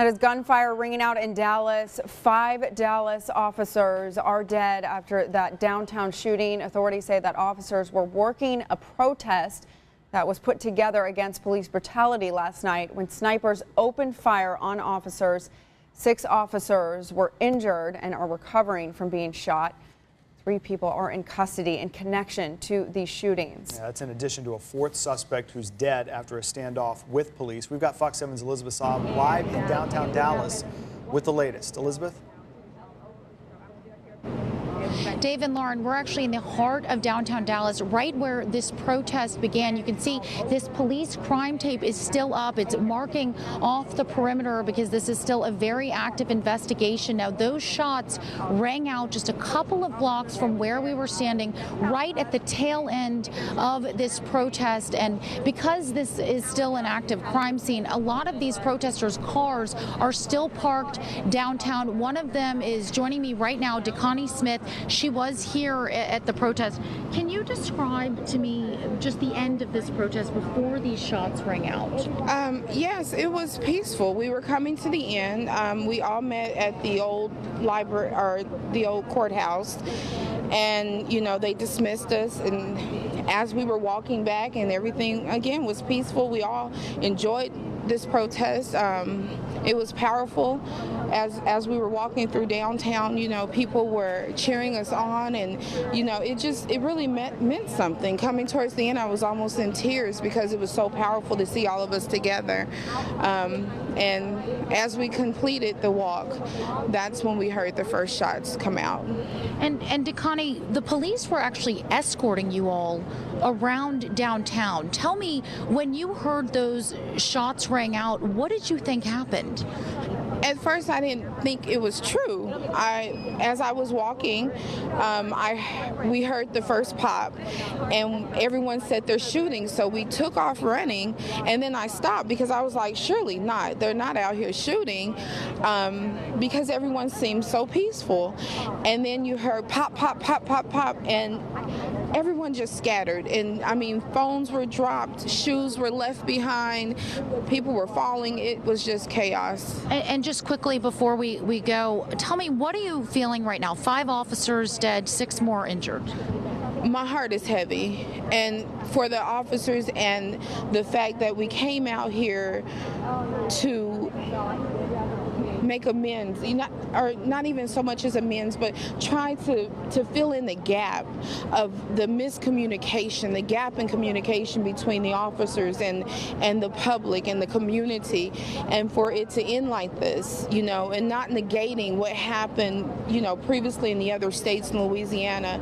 That is gunfire ringing out in Dallas. 5 Dallas officers are dead after that downtown shooting. Authorities say that officers were working a protest that was put together against police brutality last night when snipers opened fire on officers. 6 officers were injured and are recovering from being shot. 3 people are in custody in connection to these shootings. Yeah, that's in addition to a 4th suspect who's dead after a standoff with police. We've got Fox 7's Elizabeth Saab live in downtown Dallas with the latest. Elizabeth? Dave and Lauren, we're actually in the heart of downtown Dallas, right where this protest began. You can see this police crime tape is still up. It's marking off the perimeter because this is still a very active investigation. Now, those shots rang out just a couple of blocks from where we were standing, right at the tail end of this protest. And because this is still an active crime scene, a lot of these protesters' cars are still parked downtown. One of them is joining me right now, DeConnie Smith. She was here at the protest. Can you describe to me just the end of this protest before these shots rang out? Yes, it was peaceful. We were coming to the end. We all met at the old library or the old courthouse, and they dismissed us. And as we were walking back, and everything again was peaceful. We all enjoyed this protest. It was powerful. As we were walking through downtown, people were cheering us on, and it really meant something. Coming towards the end, I was almost in tears because it was so powerful to see all of us together. And as we completed the walk, that's when we heard the first shots come out. And DeConnie, the police were actually escorting you all around downtown. Tell me, when you heard those shots rang out, what did you think happened? At first, I didn't think it was true. As I was walking, we heard the first pop, and everyone said they're shooting. So we took off running, and then I stopped because I was like, surely not. They're not out here shooting, because everyone seemed so peaceful. And then you heard pop, pop, pop, pop, pop, and everyone just scattered. And I mean, phones were dropped, shoes were left behind, people were falling. It was just chaos. And just quickly before we go, tell me, what are you feeling right now? 5 officers dead, 6 more injured. My heart is heavy, and for the officers and the fact that we came out here to make amends, not even so much as amends, but try to fill in the gap of the miscommunication, the gap in communication between the officers and the public and the community, and for it to end like this, and not negating what happened, previously in the other states in Louisiana.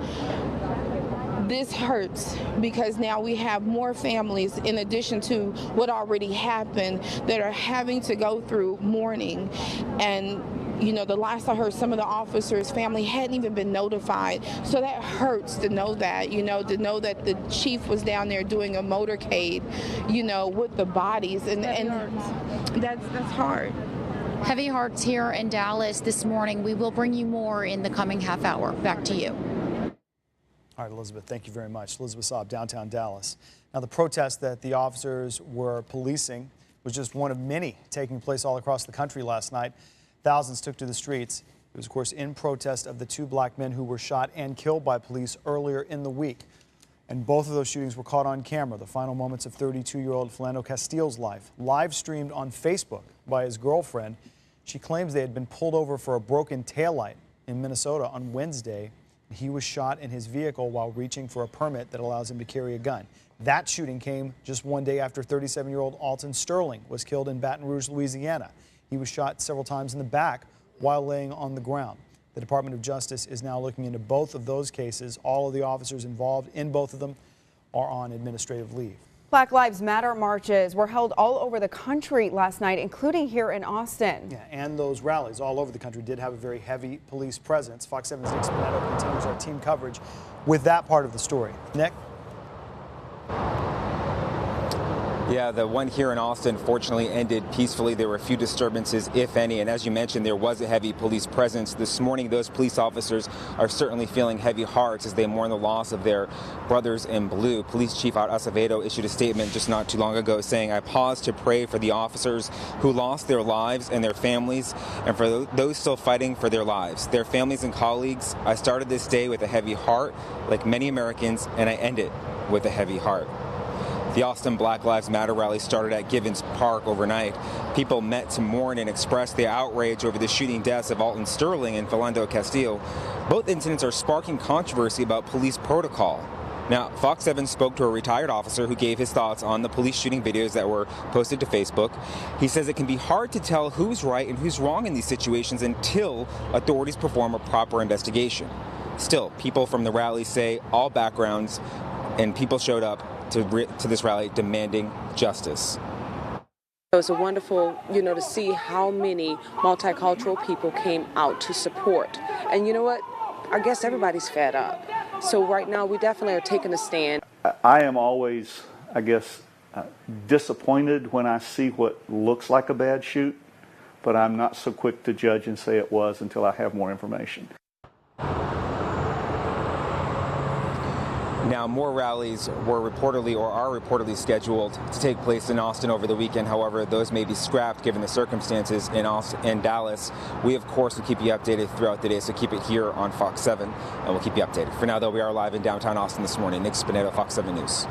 This hurts because now we have more families, in addition to what already happened, that are having to go through mourning. And the last I heard, some of the officers' family hadn't even been notified. So that hurts to know that, to know that the chief was down there doing a motorcade, with the bodies, and that's hard. Heavy hearts here in Dallas this morning. We will bring you more in the coming half hour. Back to you. All right, Elizabeth, thank you very much. Elizabeth Saab, downtown Dallas. Now, the protest that the officers were policing was just one of many taking place all across the country last night. Thousands took to the streets. It was, of course, in protest of the 2 black men who were shot and killed by police earlier in the week. And both of those shootings were caught on camera. The final moments of 32-year-old Philando Castile's life, live streamed on Facebook by his girlfriend. She claims they had been pulled over for a broken taillight in Minnesota on Wednesday. He was shot in his vehicle while reaching for a permit that allows him to carry a gun. That shooting came just one day after 37-year-old Alton Sterling was killed in Baton Rouge, Louisiana. He was shot several times in the back while laying on the ground. The Department of Justice is now looking into both of those cases. All of the officers involved in both of them are on administrative leave. Black Lives Matter marches were held all over the country last night, including here in Austin. Yeah, and those rallies all over the country did have a very heavy police presence. Fox 7's Nick Spinetto continues our team coverage with that part of the story. Nick? Yeah, the one here in Austin fortunately ended peacefully. There were a few disturbances, if any, and as you mentioned, there was a heavy police presence. This morning, those police officers are certainly feeling heavy hearts as they mourn the loss of their brothers in blue. Police Chief Out Acevedo issued a statement just not too long ago saying, "I pause to pray for the officers who lost their lives and their families, and for those still fighting for their lives, their families and colleagues. I started this day with a heavy heart, like many Americans, and I end it with a heavy heart." The Austin Black Lives Matter rally started at Givens Park overnight. People met to mourn and express their outrage over the shooting deaths of Alton Sterling and Philando Castile. Both incidents are sparking controversy about police protocol. Now, Fox 7 spoke to a retired officer who gave his thoughts on the police shooting videos that were posted to Facebook. He says it can be hard to tell who's right and who's wrong in these situations until authorities perform a proper investigation. Still, people from the rally say all backgrounds and people showed up to this rally demanding justice. It was a wonderful, to see how many multicultural people came out to support. And you know what? I guess everybody's fed up. So right now we definitely are taking a stand. I am always, disappointed when I see what looks like a bad shoot, but I'm not so quick to judge and say it was until I have more information. Now, more rallies are reportedly scheduled to take place in Austin over the weekend. However, those may be scrapped given the circumstances in Austin and Dallas. We, of course, will keep you updated throughout the day, so keep it here on Fox 7, and we'll keep you updated. For now, though, we are live in downtown Austin this morning. Nick Spineto, Fox 7 News.